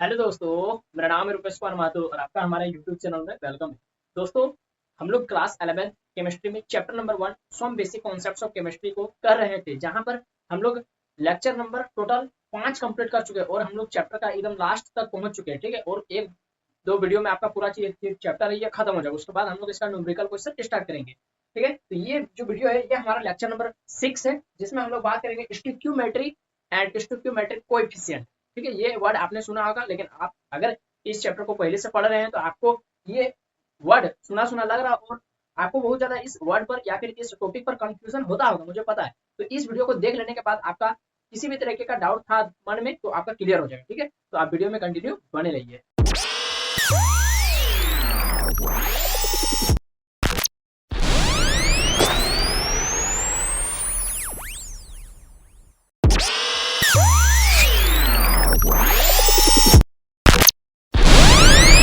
Hello दोस्तों, मेरा नाम है रुपेश कुमार माथुर और आपका हमारे यूट्यूब चैनल में वेलकम है। दोस्तों, हम लोग क्लास 11 केमिस्ट्री में chapter number 1 some basic concepts of chemistry को कर रहे थे, जहां पर हम लोग लेक्चर नंबर टोटल 5 कंप्लीट कर चुके हैं और हम लोग चैप्टर का एकदम लास्ट तक पहुंच चुके हैं। ठीक है, और एक दो वीडियो में आपका पूरा चैप्टर है ये खत्म हो जाएगा। उसके बाद हम लोग इसका न्यूमेरिकल क्वेश्चन स्टार्ट करेंगे। ठीक है, तो ये जो वीडियो है ये हमारा लेक्चर नंबर 6 है, जिसमें हम लोग बात करेंगे स्टोइकियोमेट्री एंड स्टोइकियोमेट्रिक कोएफिशिएंट। ठीक है, ये वर्ड आपने सुना होगा, लेकिन आप अगर इस चैप्टर को पहले से पढ़ रहे हैं तो आपको ये वर्ड सुना सुना लग रहा और आपको बहुत ज्यादा इस वर्ड पर या फिर इस टॉपिक पर कंफ्यूजन होता होगा, मुझे पता है। तो इस वीडियो को देख लेने के बाद आपका किसी भी तरीके का डाउट था मन में तो आपका क्लियर हो जाएगा। ठीक है, तो आप वीडियो में कंटिन्यू बने रहिए।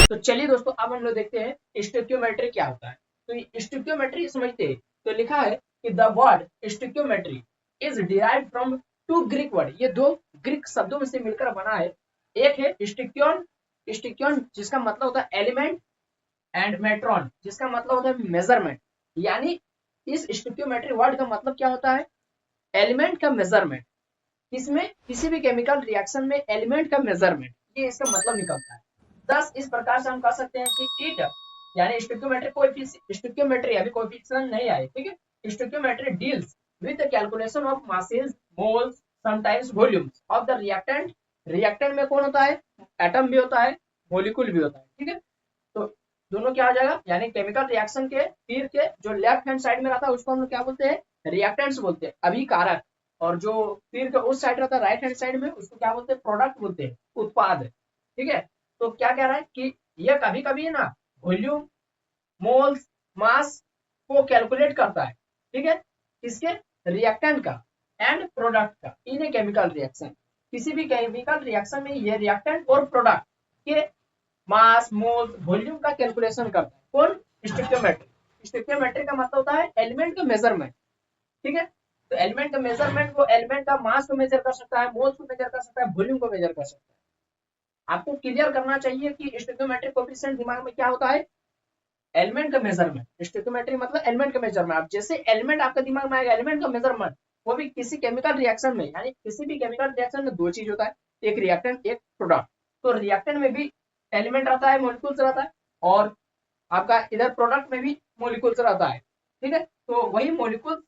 तो चलिए दोस्तों, अब हम लोग देखते हैं स्टोइकियोमेट्री क्या होता है। तो स्टोइकियोमेट्री समझते हैं तो लिखा है कि the word stoichiometry is derived from two Greek word. ये दो ग्रीक शब्दों में से मिलकर बना है। एक है स्टिक्योन, स्टिक्योन जिसका मतलब होता है एलिमेंट, एंड मेट्रॉन जिसका मतलब होता है मेजरमेंट। यानी इस स्टोइकियोमेट्री वर्ड का मतलब क्या होता है? एलिमेंट का मेजरमेंट। इसमें किसी भी केमिकल रिएक्शन में एलिमेंट का मेजरमेंट, ये इसका मतलब निकलता है। दस इस प्रकार से हम कह सकते हैं कि इट यानी स्टोइकियोमेट्री अभी कोएफिशिएंट नहीं आए। ठीक है, stoichiometry deals with the calculation of masses, moles, sometimes volumes of the reactant. Reactant में कौन होता है? एटम भी होता है, मॉलिक्यूल भी होता है। ठीक है, तो दोनों क्या आ जाएगा, यानी केमिकल रिएक्शन के तीर के जो लेफ्ट हैंड साइड में रहता है उसको हम लोग क्या बोलते हैं? रिएक्टेंट्स बोलते हैं, अभिकारक। और जो तीर के उस साइड रहता है राइट हैंड साइड में उसको क्या बोलते हैं? प्रोडक्ट बोलते हैं, उत्पाद। ठीक है, तो क्या कह रहा है कि ये कभी कभी ना वॉल्यूम, मोल्स, मास को कैलकुलेट करता है। ठीक है, किसके? रिएक्टेंट का एंड प्रोडक्ट का इन ए केमिकल रिएक्शन। किसी भी केमिकल रिएक्शन में ये रिएक्टेंट और प्रोडक्ट के मास, मोल, वॉल्यूम का कैलकुलेशन करता है। कौन? स्टोइकियोमेट्री। स्टोइकियोमेट्री का मतलब होता है एलिमेंट का मेजरमेंट। ठीक है, तो एलिमेंट का मेजरमेंट वो एलिमेंट का मास को मेजर कर सकता है, मोल्स को मेजर कर सकता है, वॉल्यूम को मेजर कर सकता है। आपको क्लियर करना चाहिए कि स्टोइकियोमेट्रिक कोएफिशिएंट दिमाग में क्या होता है? एलिमेंट का मेजरमेंट। स्टोइकियोमेट्री मतलब एलिमेंट का मेजरमेंट। अब जैसे एलिमेंट आपका दिमाग में आएगा, एलिमेंट का मेजरमेंट, वो भी किसी केमिकल रिएक्शन में, यानी किसी भी केमिकल रिएक्शन में दो चीज होता है, एक रिएक्टेंट, एक प्रोडक्ट। तो रिएक्टेंट में भी एलिमेंट रहता है, मॉलिक्यूल्स रहता है, और आपका इधर प्रोडक्ट में भी मॉलिक्यूल्स रहता है। ठीक है, तो वही मॉलिक्यूल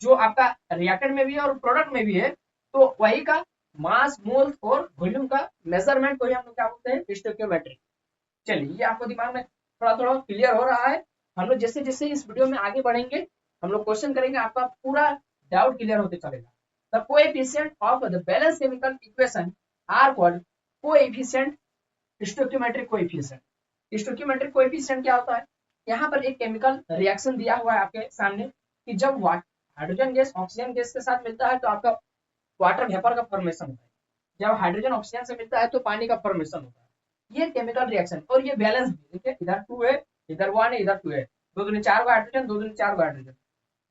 जो आपका रिएक्टेंट में भी है और प्रोडक्ट में भी है, तो वही का मास, मोल और वॉल्यूम का मेजरमेंट को ही हम लोग क्या बोलते हैं? स्टोइकियोमेट्री। चलिए, ये आपको दिमाग में थोड़ा थोड़ा क्लियर हो रहा है। हम लोग जैसे जैसे इस वीडियो में आगे बढ़ेंगे हम लोग क्वेश्चन करेंगे, आपका पूरा डाउट क्लियर होते चलेगा। The coefficient of the balance chemical equation are called coefficient stoichiometric coefficient. Stoichiometric coefficient क्या होता है? यहाँ पर एक केमिकल रिएक्शन दिया हुआ है आपके सामने कि जब हाइड्रोजन गैस ऑक्सीजन गैस के साथ मिलता है तो आपका वाटर वेपर का फॉर्मेशन होता है। जब हाइड्रोजन ऑक्सीजन से मिलता है तो पानी का फॉर्मेशन होता है। ये केमिकल रिएक्शन, और ये बैलेंस भी देखिए, इधर 2 है, इधर 1 है, इधर 2 है, दो दूनी 4 गो हाइड्रोजन, दो दूनी 4 गो हाइड्रोजन,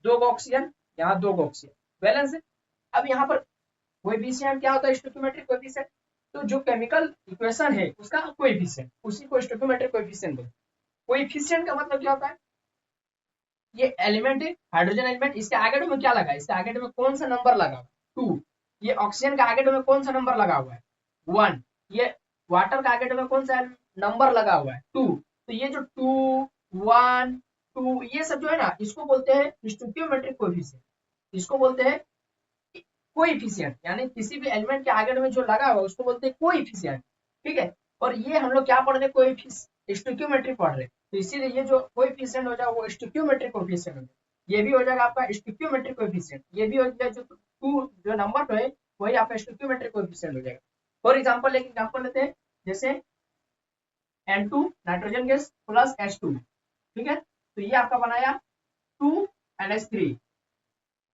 दो गो ऑक्सीजन, यहाँ दो गो ऑक्सीजन, बैलेंस है। अब यहाँ पर कोएफिशिएंट क्या होता है? Stoichiometric coefficient. तो जो केमिकल इक्वेशन है उसका कोएफिशिएंट, उसी को स्टोइकियोमेट्रिक कोएफिशिएंट बोलते हैं। कोएफिशिएंट का मतलब क्या होता है? ये एलिमेंट है, हाइड्रोजन एलिमेंट, इसके आगे में क्या लगा है? इसके आगे में कौन सा नंबर लगा हुआ है? 2। ये ऑक्सीजन का आगे में कौन सा नंबर लगा हुआ है? 1। ये वाटर का आगे में कौन सा नंबर लगा हुआ है? 2। तो ये जो 2, 1, 2 ये सब जो है ना, इसको बोलते हैं स्टोइकियोमेट्रिक कोएफिशिएंट। इसको बोलते हैं कोएफिशिएंट, यानी किसी भी एलिमेंट के आगे में जो लगा हुआ है उसको बोलते हैं कोएफिशिएंट। ठीक है, और ये हम लोग क्या पढ़ रहे हैं? कोएफिशिएंट, स्टोइकियोमेट्री पढ़ रहे हैं। तो इसीलिए ये जो कोएफिशिएंट हो जाएगा वो स्टोइकियोमेट्रिक कोएफिशिएंट हो जाएगा। ये भी हो जाएगा आपका स्टोइकियोमेट्रिक कोएफिशिएंट, ये भी हो जाएगा जो 2 जो नंबर है वही आपका स्टोइकियोमेट्रिक कोएफिशिएंट हो जाएगा। फॉर एग्जांपल एक एग्जांपल लेते हैं, जैसे N2 nitrogen gas plus H2। ठीक है, तो ये आपका बनाया 2 NH3।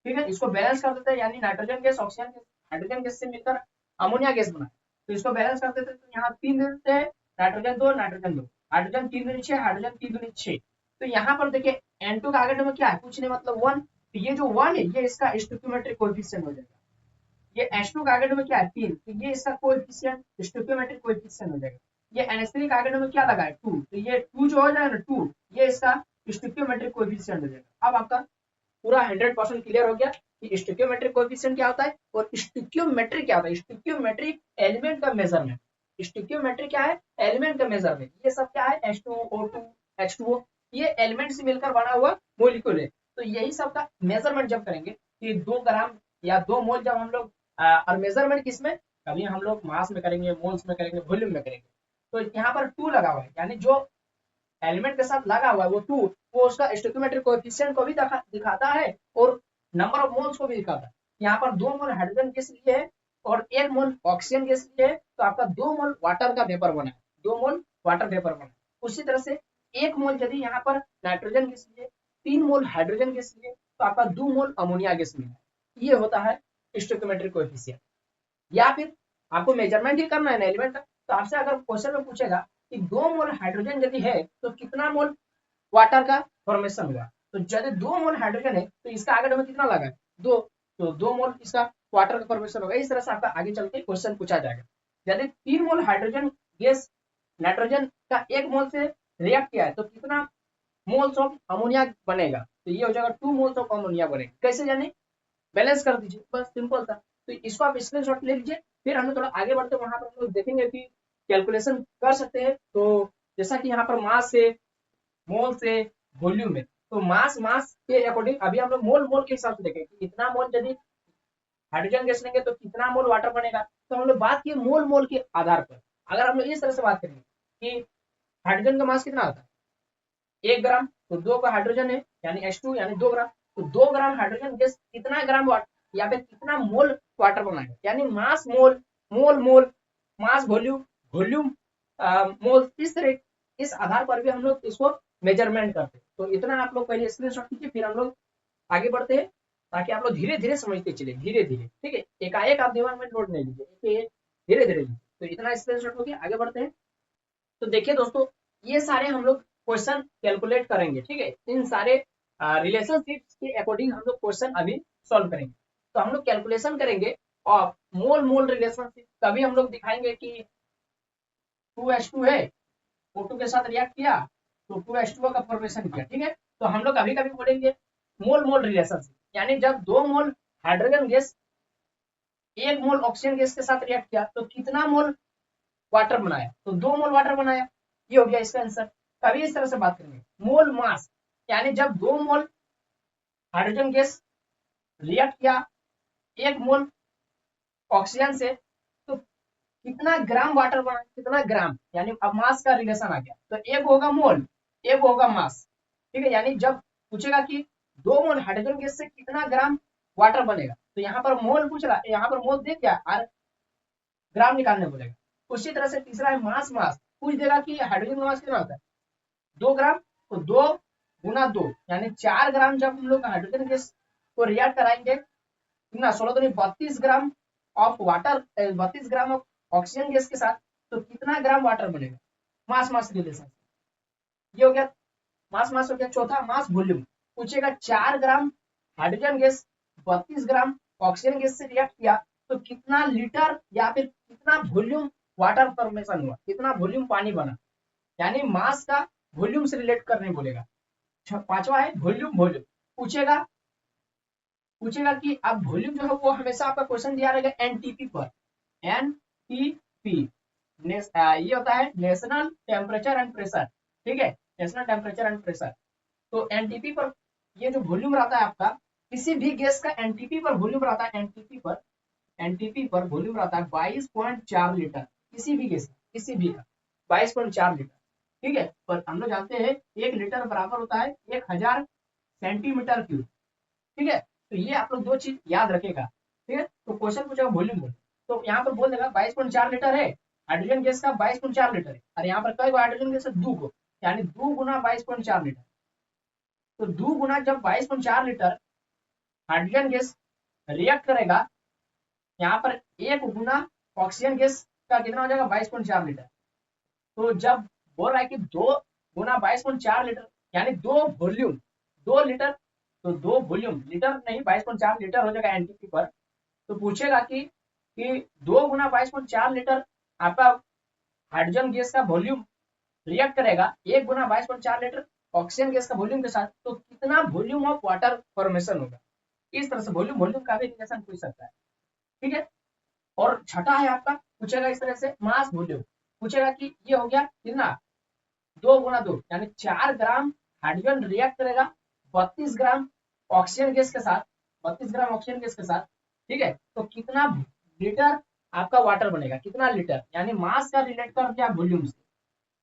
ठीक है, इसको बैलेंस कर देते हैं, यानी nitrogen gas oxygen gas hydrogen gas से मिलकर अमोनिया गैस बना। तो इसको बैलेंस कर देते हैं, तो यहाँ 3 दे देते हैं, नाइट्रोजन 2, नाइट्रोजन 2, हाइड्रोजन 3 दूनी 6, हाइड्रोजन 3 दूनी 6। तो यहाँ पर देखिए N2 का आगे में क्या है? कुछ नहीं, मतलब 1। तो ये जो 1 है ये इसका स्टोइकियोमेट्रिक कोएफिशिएंट हो जाएगा। ये H2 का आगे में क्या है 3, तो ये इसका कोएफिशिएंट स्टोइकियोमेट्रिक कोएफिशिएंट हो जाएगा। ये NH3 का आगे में क्या लगा है 2, तो ये 2 जो हो जाएगा ना 2, ये इसका स्टोइकियोमेट्रिक कोएफिशिएंट हो जाएगा। अब आपका पूरा 100% क्लियर हो गया कि स्टोइकियोमेट्रिक कोएफिशिएंट क्या होता है और स्टोइकियोमेट्री क्या होता है। स्टोइकियोमेट्री एलिमेंट का मेजरमेंट, स्टोइकियोमेट्री क्या है एलिमेंट का मेजरमेंट। ये सब क्या है H2O, O2, H2O, ये एलिमेंट से मिलकर बना हुआ मॉलिक्यूल है। तो यही सब का मेजरमेंट जब करेंगे कि 2 ग्राम या 2 मोल जब हम लोग और मेजरमेंट किसमें, कभी हम लोग मास में करेंगे, मोल्स में करेंगे, वॉल्यूम में करेंगे। तो यहाँ पर 2 लगा हुआ है, यानी जो एलिमेंट के साथ लगा हुआ है वो 2, वो उसका स्टोइकियोमेट्रिक कोएफिशिएंट को भी दिखाता है और नंबर ऑफ मोल्स को भी दिखाता है। यहाँ पर 2 मोल हाइड्रोजन गैस लिए है और 1 मोल ऑक्सीजन गैस लिए है, तो आपका 2 मोल वाटर का वेपर बना है, 2 मोल वाटर वेपर बना है। उसी तरह से 1 मोल यदि यहाँ पर नाइट्रोजन गैस लिए, 3 मोल हाइड्रोजन गैस लिए, तो आपका 2 मोल अमोनिया गैस मिला। ये होता है स्टोइकियोमेट्रिक कोएफिशिएंट। या फिर आपको मेजरमेंट ही करना है ना एलिमेंट का, तो आपसे अगर क्वेश्चन में पूछेगा कि 2 मोल हाइड्रोजन यदि है तो कितना मोल वाटर का फॉर्मेशन हुआ, तो यदि 2 मोल हाइड्रोजन है तो इसका आगे में कितना लगा है 2, तो 2 मोल इसका वाटर का फॉर्मेशन होगा। इस तरह से आपका आगे चल के क्वेश्चन पूछा जाएगा। यदि 3 मोल हाइड्रोजन गैस नाइट्रोजन का 1 मोल से रिएक्ट किया है तो कितना मोल्स ऑफ अमोनिया बनेगा, तो ये हो जाएगा 2 मोल्स ऑफ अमोनिया बनेगा। कैसे जाने, बैलेंस कर दीजिए, बस सिंपल था। तो इसको आप स्क्रीनशॉट ले लीजिए, फिर हम लोग थोड़ा आगे बढ़ते वहां पर हम लोग देखेंगे कि कैलकुलेशन कर सकते हैं। तो जैसा कि यहाँ पर मास से, मोल से, वॉल्यूम में, तो मास मास के अकॉर्डिंग अभी हम लोग मोल मोल के हिसाब से देखें कि इतना मोल यदि हाइड्रोजन गैस लेंगे तो कितना मोल वाटर बनेगा। तो हम लोग बात की मोल मोल के आधार पर। अगर हम लोग इस तरह से बात करेंगे कि हाइड्रोजन का मास कितना होता है 1 ग्राम, तो 2 का हाइड्रोजन है यानी H2 यानी 2 ग्राम, तो 2 ग्राम हाइड्रोजन गैस कितना ग्राम वाटर या फिर कितना मोल वाटर बनाएगा, यानी मास मोल, मोल मोल, मास वॉल्यूम, वॉल्यूम मोल। इस तरह इस आधार पर भी हम लोग इसको मेजरमेंट करते हैं। तो इतना आप लोग पहले स्क्रीनशॉट कीजिए, फिर हम लोग आगे बढ़ते हैं ताकि आप लोग धीरे धीरे समझते चले, धीरे धीरे, ठीक है। एकाएक आप दिमाग में लोड नहीं लीजिए, धीरे धीरे लीजिए। तो इतना स्क्रीनशॉट हो गया, आगे बढ़ते हैं। तो देखिए दोस्तों, ये सारे हम लोग क्वेश्चन कैलकुलेट करेंगे, ठीक है। इन सारे रिलेशनशिप्स के अकॉर्डिंग हम लोग क्वेश्चन अभी सॉल्व करेंगे। तो हम लोग कैलकुलेशन करेंगे और मोल मोल रिलेशनशिप तभी हम लोग दिखाएंगे कि 2H2 है, O2 के साथ रिएक्ट किया तो 2H2O का फॉर्मेशन किया, ठीक है। तो हम लोग अभी कभी बोलेंगे मोल मोल रिलेशनशिप, यानी जब 2 मोल हाइड्रोजन गैस 1 मोल ऑक्सीजन गैस के साथ रिएक्ट किया तो कितना मोल वाटर बनाया, तो 2 मोल वाटर बनाया। ये हो गया इसका आंसर। तभी इस तरह से बात करेंगे मोल मास, यानी जब 2 मोल हाइड्रोजन गैस रिएक्ट किया 1 मोल ऑक्सीजन से तो कितना ग्राम वाटर बना, कितना ग्राम, यानी अब मास का रिलेशन आ गया। तो एक होगा मोल, एक होगा मास, ठीक है। यानी जब पूछेगा कि 2 मोल हाइड्रोजन गैस से कितना ग्राम वाटर बनेगा, तो यहाँ पर मोल पूछ रहा है, यहाँ पर मोल दे दिया और ग्राम निकालने बोलेगा। उसी तरह से तीसरा है मास, मास पूछ देगा कि हाइड्रोजन का मास कितना होता है 2 ग्राम, तो 2 गुना 2 यानी 4 ग्राम जब हम लोग हाइड्रोजन गैस को रिएक्ट कराएंगे कितना 16 दूनी 32 gram of water, 32 gram of oxygen gas के साथ, तो कितना ग्राम वाटर बनेगा, मास मास रिलेशन। ये हो गया मास मास हो गया। चौथा मास वॉल्यूम, पूछेगा 4 gram hydrogen gas 32 gram oxygen gas से रिएक्ट किया तो कितना लीटर या फिर कितना वॉल्यूम वाटर फॉर्मेशन हुआ, कितना वॉल्यूम पानी बना, यानी मास का वॉल्यूम से रिलेट करने बोलेगा। पांचवा है वॉल्यूम, वॉल्यूम पूछेगा, पूछेगा कि अब वॉल्यूम जो है वो हमेशा आपका क्वेश्चन दिया रहेगा एनटीपी पर, एनटीपी ये होता है नेशनल टेम्परेचर एंड प्रेशर, ठीक है, नेशनल टेम्परेचर एंड प्रेशर। तो एनटीपी पर ये जो वॉल्यूम रहता है आपका, किसी भी गैस का एनटीपी पर वॉल्यूम रहता है, एनटीपी पर वॉल्यूम रहता है 22.4 लीटर, किसी भी गैस, किसी भी का 22.4 लीटर, ठीक है। पर हम लोग जानते हैं 1 लीटर बराबर होता है 1000 सेंटीमीटर क्यूब, ठीक है। तो ये आप लोग 2 चीज याद रखेगा, ठीक है। तो क्वेश्चन पूछेगा वॉल्यूम बोल, तो यहाँ पर बोल देगा 22.4 लीटर है हाइड्रोजन गैस का, 22.4 लीटर है, और यहाँ पर कई हाइड्रोजन गैस है 2 को, यानी 2 गुना 22.4 लीटर। तो 2 गुना जब 22.4 लीटर हाइड्रोजन गैस रिएक्ट करेगा, यहाँ पर 1 गुना ऑक्सीजन गैस का कितना हो जाएगा 22.4 लीटर। तो जब बोल रहा है कि 2 गुना 22.4 लीटर यानी 2 वॉल्यूम 2 लीटर, तो 2 वॉल्यूम लीटर नहीं 22.4 लीटर हो जाएगा एनटीपी पर, तो पूछेगा कि 2 गुना 22.4 लीटर आपका हाइड्रोजन गैस का वॉल्यूम रिएक्ट करेगा 1 गुना 22.4 लीटर ऑक्सीजन गैस का वॉल्यूम के साथ, तो कितना वॉल्यूम ऑफ वाटर फॉर्मेशन होगा। इस तरह से वॉल्यूम वॉल्यूम का भी रिलेशन पूछ सकता है, ठीक है। और छठा है आपका, पूछेगा इस तरह से मास वॉल्यूम, पूछेगा कि ये हो गया कितना 2 गुना 2 यानी 4 ग्राम हाइड्रोजन रिएक्ट करेगा 32 ग्राम ऑक्सीजन गैस के साथ, 32 ग्राम ऑक्सीजन गैस के साथ, ठीक है। तो कितना लीटर आपका वाटर बनेगा, कितना लीटर, यानी मास का रिलेट कर दिया वॉल्यूम से,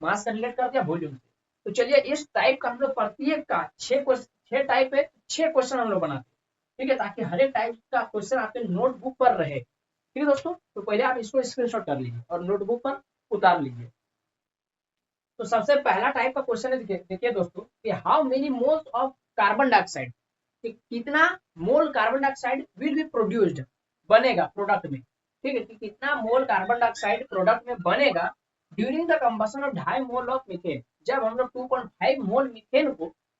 मास का रिलेट कर दिया वॉल्यूम से। तो चलिए इस टाइप का हम लोग प्रत्येक का 6 टाइप है, 6 क्वेश्चन हम लोग बनाते हैं, ठीक है, ताकि हर एक टाइप का क्वेश्चन आपके नोटबुक पर रहे, ठीक है दोस्तों। तो पहले आप इसको स्क्रीनशॉट कर लीजिए और नोटबुक पर उतार लीजिए। तो सबसे पहला टाइप का क्वेश्चन है, देखिए दोस्तों कि how many moles of carbon dioxide, कितना mole carbon dioxide will be produced, बनेगा प्रोडक्ट में, ठीक है, कि कितना मोल कार्बन डाइऑक्साइड प्रोडक्ट में बनेगा during the combustion of 2.5 mole of methane, जब हम लोग 2.5 मोल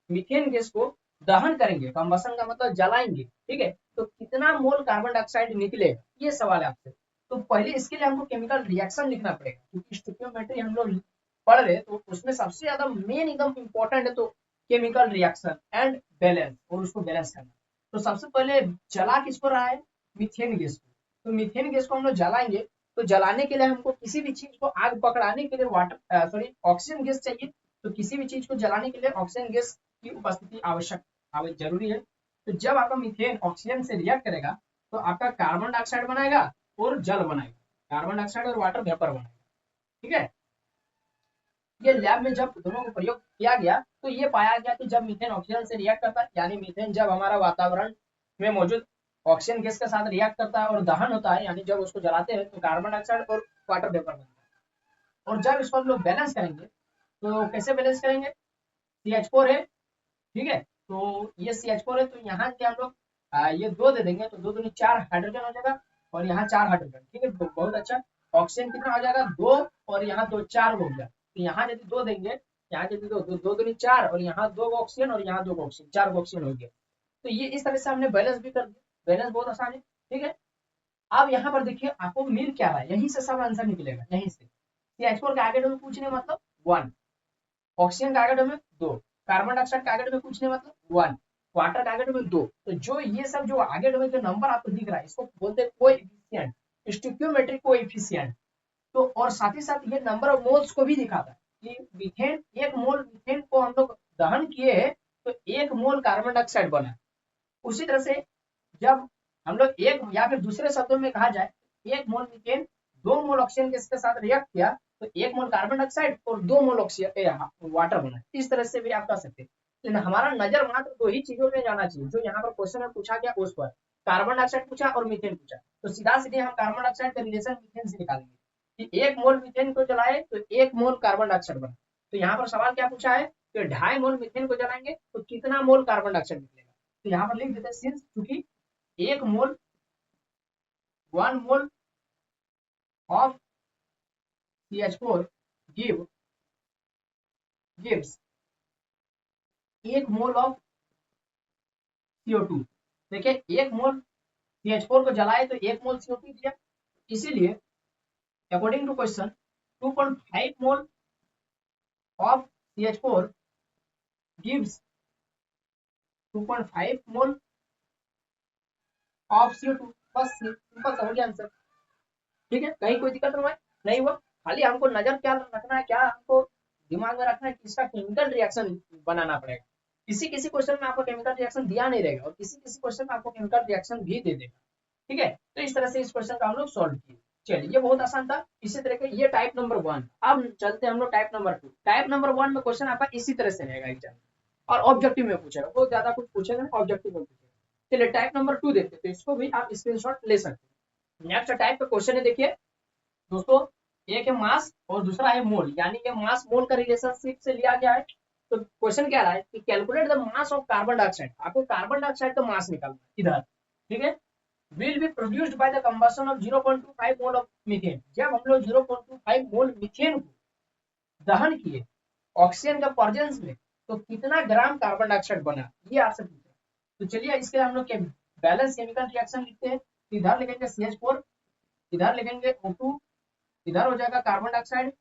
मीथेन गैस को दहन करेंगे, कंबशन का मतलब जलाएंगे, ठीक है, तो कितना मोल कार्बन डाइऑक्साइड निकलेगा, ये सवाल है आपसे। तो पहले इसके लिए हमको केमिकल रिएक्शन लिखना पड़ेगा, क्योंकि स्टोइकियोमेट्री हम लोग पढ़ रहे तो उसमें सबसे ज्यादा मेन एकदम इंपॉर्टेंट है तो केमिकल रिएक्शन एंड बैलेंस, और उसको बैलेंस करना। तो सबसे पहले जला किसको रहा है, मीथेन गैस को। तो मीथेन गैस को हम लोग जलाएंगे, तो जलाने के लिए हमको किसी भी चीज को आग पकड़ाने के लिए ऑक्सीजन गैस चाहिए। तो किसी भी चीज को जलाने के लिए ऑक्सीजन गैस की उपस्थिति जरूरी है। तो जब आपका मीथेन ऑक्सीजन से रिएक्ट करेगा तो आपका कार्बन डाइऑक्साइड बनाएगा और जल बनाएगा, कार्बन डाइऑक्साइड और वाटर वेपर बनाएगा, ठीक है। ये लैब में जब दोनों को प्रयोग किया गया तो ये पाया गया कि जब मीथेन ऑक्सीजन से रिएक्ट करता है, यानी मीथेन जब हमारा वातावरण में मौजूद ऑक्सीजन गैस के साथ रिएक्ट करता है और दहन होता है, यानी जब उसको जलाते हैं तो कार्बन डाइऑक्साइड और वाटर वेपर बनता है। और जब इसको हम लोग बैलेंस करेंगे तो कैसे बैलेंस करेंगे, CH4 है, ठीक है, तो ये CH4 है, तो यहाँ से हम लोग ये 2 दे देंगे तो 2 दूनी 4 हाइड्रोजन हो जाएगा और यहाँ 4 हाइड्रोजन, ठीक है, तो बहुत अच्छा। ऑक्सीजन कितना हो जाएगा 2 और यहाँ 2 4 हो गया। तो यहाँ यदि 2 देंगे, यहाँ यदि 2 2 दूनी 4 और यहाँ 2 ऑक्सीजन और यहाँ 2 ऑक्सीजन, 4 ऑक्सीजन हो गया। तो ये इस तरह से हमने बैलेंस भी कर दिया, बैलेंस बहुत आसान है, ठीक है। अब यहाँ पर देखिए आपको मिल क्या रहा है, यहीं से सब आंसर निकलेगा, यहीं से। CH4 के आगे में पूछने मतलब 1, ऑक्सीजन का आगे में 2, कार्बन डाइऑक्साइड का आगे में पूछने मतलब 1, वाटर का आगे में 2। तो जो ये सब जो आगे में जो नंबर आपको दिख रहा है इसको बोलते हैं कोएफिशिएंट, स्टोइकियोमेट्रिक कोएफिशिएंट। तो और साथ ही साथ ये नंबर ऑफ मोल्स को भी दिखाता है कि मीथेन, 1 मोल मीथेन को हम लोग दहन किए हैं तो 1 मोल कार्बन डाइऑक्साइड बना। उसी तरह से जब हम लोग एक, या फिर दूसरे शब्दों में कहा जाए 1 मोल मीथेन 2 मोल ऑक्सीजन गैस के साथ रिएक्ट किया तो 1 मोल कार्बन डाइऑक्साइड और 2 मोल ऑक्सीजन वाटर बना। इस तरह से भी आप कर सकते हैं, लेकिन हमारा नजर मात्र 2 ही चीजों में जाना चाहिए जो यहाँ पर क्वेश्चन में पूछा गया, उस पर कार्बन डाइऑक्साइड पूछा और मीथेन पूछा। तो सीधा सीधे हम कार्बन डाइऑक्साइड का रिलेशन मीथेन से निकालेंगे कि 1 मोल मीथेन को जलाए तो 1 मोल कार्बन डाइऑक्साइड बना। तो यहाँ पर सवाल क्या पूछा है कि 2.5 मोल मीथेन को जलाएंगे तो कितना मोल कार्बन डाइऑक्साइड निकलेगा। तो यहाँ पर लिख देते हैं सिंस चूंकि 1 मोल 1 मोल of CH4 gives 1 mole of CO2। देखिए 1 मोल CH4 को जलाए तो 1 मोल CO2 दिया, इसीलिए according to question 2.5 mole of CH4 gives 2.5 mole of CO2। बस सिंपल सा हो गया आंसर, ठीक है। कहीं कोई दिक्कत नहीं हुआ, खाली हमको नजर क्या रखना है, क्या हमको दिमाग में रखना है कि इसका केमिकल रिएक्शन बनाना पड़ेगा। किसी किसी क्वेश्चन में आपको केमिकल रिएक्शन दिया नहीं रहेगा और किसी किसी क्वेश्चन में आपको केमिकल रिएक्शन भी दे देगा, ठीक है। तो इस तरह से इस क्वेश्चन का हम लोग सॉल्व किए। चलिए ये बहुत आसान था। इसी तरह के ये टाइप नंबर 1। अब चलते हैं हम लोग टाइप नंबर 2। टाइप नंबर 1 में क्वेश्चन आपका इसी तरह से रहेगा एग्जाम और ऑब्जेक्टिव में पूछेगा, बहुत ज्यादा कुछ पूछेगा, ऑब्जेक्टिव में पूछेगा। चलिए टाइप नंबर 2 देखते हैं, तो इसको भी आप स्क्रीनशॉट ले सकते हैं। नेक्स्ट टाइप का क्वेश्चन है, देखिए दोस्तों, एक है मास और दूसरा है मोल, यानी कि मास मोल का रिलेशनशिप से लिया गया है। तो क्वेश्चन क्या रहा है कि calculate the mass of carbon dioxide, आपको कार्बन डाइऑक्साइड का मास निकालना है इधर, ठीक है, will be produced by the combustion of 0.25 mole of methane. जब हम लोग 0.25 मोल मीथेन को दहन किए ऑक्सीजन का प्रेजेंस में तो कितना ग्राम कार्बन डाइऑक्साइड बना, ये आपसे पूछा। तो चलिए इसके लिए हम लोग बैलेंस केमिकल रिएक्शन लिखते हैं। इधर लिखेंगे CH4, इधर लिखेंगे O2, इधर हो जाएगा कार्बन डाइऑक्साइड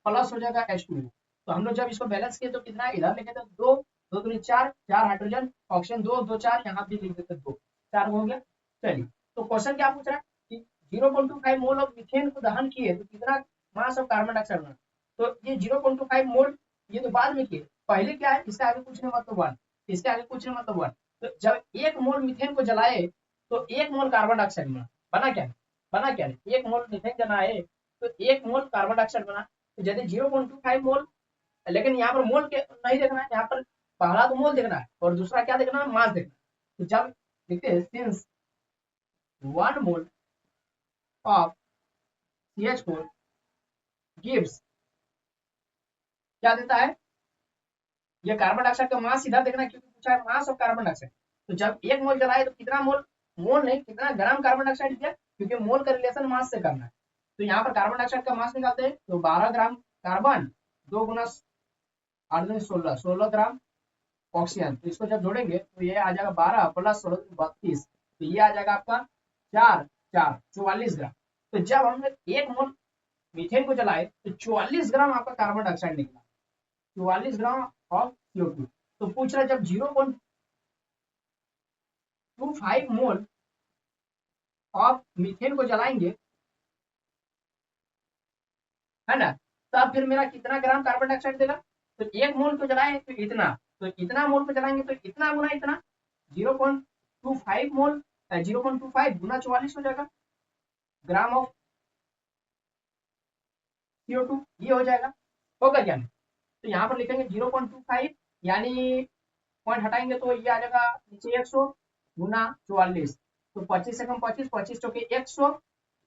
प्लस हो जाएगा H2। तो हम लोग जब इसको बैलेंस किए तो कितना इधर लिखे थे 2, 2 दूनी 4, 4 हाइड्रोजन, ऑक्सीजन 2, 2 4, यहाँ भी लिख देते 2, 4 हो गया। चलिए तो क्वेश्चन क्या पूछ रहा है कि 0.25 मोल ऑफ मीथेन को दहन किए तो कितना मास ऑफ कार्बन डाइऑक्साइड बना। तो ये 0.25 मोल ये तो बाद में किए, पहले क्या है इसके आगे कुछ नहीं मतलब 1, इसके आगे कुछ नहीं मतलब 1। तो जब 1 मोल मीथेन को जलाए तो 1 मोल कार्बन डाइऑक्साइड बना, बना क्या बना क्या 1 मोल मीथेन जलाए तो 1 मोल कार्बन डाइऑक्साइड बना। तो यदि 0.25 मोल, लेकिन यहाँ पर मोल के नहीं देखना है, यहाँ पर पहला तो मोल देखना है और दूसरा क्या देखना है मास देखना है। तो जब देखते हैं since 1 mole of CH4 gives क्या देता है, ये कार्बन डाइऑक्साइड का मास इधर देखना है क्योंकि पूछा है मास ऑफ कार्बन डाइऑक्साइड। तो जब 1 मोल जलाए तो कितना मोल, मोल नहीं कितना ग्राम कार्बन डाइऑक्साइड दिया, क्योंकि मोल का रिलेशन मास से करना है। तो यहाँ पर कार्बन डाइऑक्साइड का मास निकालते हैं तो 12 ग्राम कार्बन, 2 गुना 8 दूनी 16, 16 ग्राम ऑक्सीजन। तो इसको जब जोड़ेंगे तो ये आ जाएगा 12 प्लस 16 32, तो ये आ जाएगा आपका 4 4 44 ग्राम। तो जब हमने 1 मोल मीथेन को जलाए तो 44 ग्राम आपका कार्बन डाइऑक्साइड निकला, 44 ग्राम ऑफ CO2। तो पूछ रहा है जब 0.25 मोल ऑफ मीथेन को जलाएंगे है ना, तब फिर मेरा कितना ग्राम कार्बन डाइऑक्साइड देगा। तो 1 मोल को जलाए तो इतना, तो इतना मोल को जलाएंगे तो इतना गुना इतना 0.25 मोल 0.25 गुना 44 हो जाएगा ग्राम ऑफ CO2, ये हो जाएगा, होगा क्या नहीं। तो यहाँ पर लिखेंगे 0.25 यानी पॉइंट हटाएंगे तो ये आ जाएगा नीचे 100 गुना 44, तो 25 से कम 25, 25 चौके 100,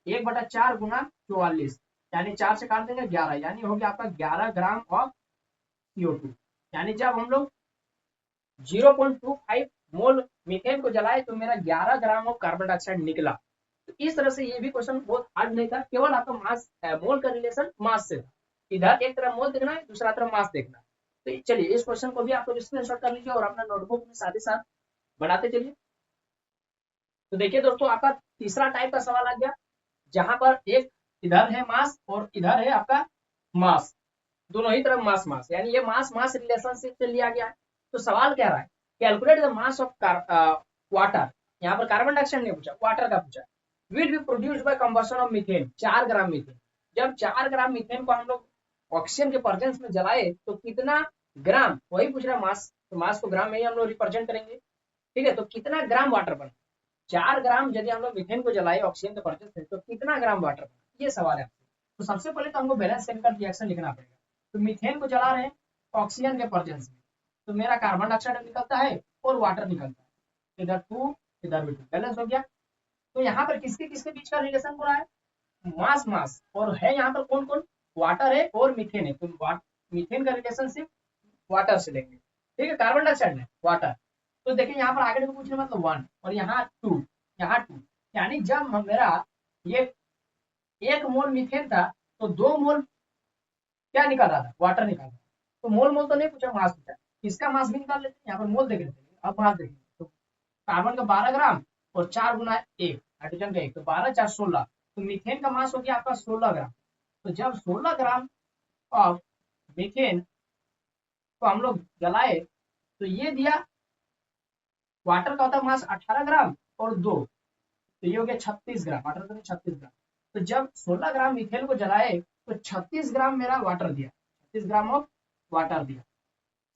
1/4 गुना 44 यानी 4 से काट देंगे 11, यानी हो गया आपका 11 ग्राम ऑफ CO2। यानी जब हम लोग 0.25 मोल मीथेन को जलाए तो मेरा 11 ग्राम ऑफ कार्बन डाइऑक्साइड निकला। तो इस तरह से ये भी क्वेश्चन बहुत हार्ड नहीं था, केवल आपका मास मोल का रिलेशन मास से था, इधर एक तरफ मोल देखना है दूसरा तरफ मास देखना है। तो चलिए इस क्वेश्चन को भी आप लोग स्क्रीनशॉट कर लीजिए और अपना नोटबुक में साथ ही साथ बनाते चलिए। तो देखिए दोस्तों आपका तीसरा टाइप का सवाल आ गया, जहां पर एक इधर है मास और इधर है आपका मास, दोनों ही तरफ मास मास, यानी ये मास मास रिलेशनशिप से लिया गया है। तो सवाल कह रहा है calculate the mass of water, यहाँ पर कार्बन डाइऑक्साइड नहीं पूछा, वाटर का पूछा, will be produced by combustion of methane, 4 gram methane. जब 4 ग्राम मीथेन को हम लोग ऑक्सीजन के प्रेजेंस में जलाए तो कितना ग्राम, वही पूछ रहा है मास, तो मास को ग्राम में ही हम लोग रिप्रेजेंट करेंगे, ठीक है। तो कितना ग्राम वाटर बना, 4 ग्राम यदि हम लोग मीथेन को जलाए ऑक्सीजन के प्रेजेंस में तो कितना ग्राम वाटर बना, ये सवाल है। तो सबसे पहले तो हमको बैलेंस केमिकल रिएक्शन लिखना पड़ेगा। तो मीथेन को जला रहे हैं ऑक्सीजन के प्रेजेंस में, तो मेरा कार्बन डाइऑक्साइड निकलता है और वाटर निकलता है, इधर 2 इधर भी 2, बैलेंस हो गया। तो यहाँ पर किसके किसके बीच का रिलेशन हो रहा है, मास मास, और है यहाँ पर कौन कौन, वाटर है और मीथेन है। तो मीथेन का रिलेशनशिप वाटर से लेंगे, ठीक है, कार्बन डाइऑक्साइड में वाटर। तो देखिए यहाँ पर आगे पूछने मतलब 1 और यहाँ 2, यहाँ 2, यानी जब मेरा ये 1 मोल मीथेन था तो 2 मोल क्या निकल रहा था, वाटर निकल रहा था। तो मोल मोल तो नहीं पूछा, मास पूछा, इसका मास भी निकाल लेते हैं, यहाँ पर मोल देख लेते हैं, अब मास देखेंगे। तो कार्बन का 12 ग्राम और 4 गुना 1 हाइड्रोजन का 1, तो 12 4 16, तो मीथेन का मास हो गया आपका 16 ग्राम। तो जब 16 ग्राम ऑफ मीथेन को हम लोग जलाए तो ये दिया, वाटर का होता मास 18 ग्राम और 2, तो ये हो गया 36 ग्राम, वाटर का 36 ग्राम। तो जब 16 ग्राम मीथेन को जलाए तो 36 ग्राम मेरा वाटर दिया, 36 ग्राम ऑफ वाटर दिया,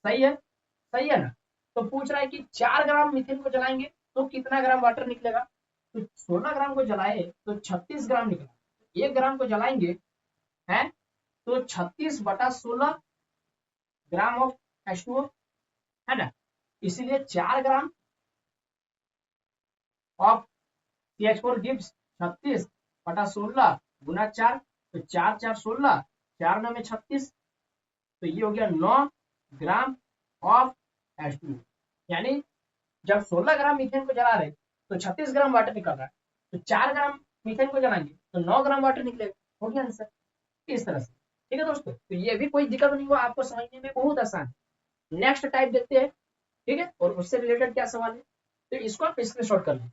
सही है ना। तो पूछ रहा है कि 4 ग्राम मीथेन को जलाएंगे तो कितना ग्राम वाटर निकलेगा। तो 16 ग्राम को जलाए तो 36 ग्राम निकला, 1 ग्राम को जलाएंगे है तो 36/16 ग्राम ऑफ H2O है ना, इसीलिए 4 ग्राम ऑफ CH4 गिव्स 36/16 गुना 4, तो 4 4 16, 4 9 में 36, तो ये हो गया 9 ग्राम ऑफ H2O। यानी जब 16 ग्राम मीथेन को जला रहे तो 36 ग्राम वाटर निकल रहा है, तो 4 ग्राम मीथेन को जलाएंगे तो 9 ग्राम वाटर निकलेगा, हो गया आंसर इस तरह से, ठीक है दोस्तों। तो ये भी कोई दिक्कत नहीं हुआ, आपको समझने में बहुत आसान है। नेक्स्ट टाइप देखते हैं, ठीक है, और उससे रिलेटेड क्या सवाल है, तो इसको आप स्क्रीनशॉट कर लीजिए।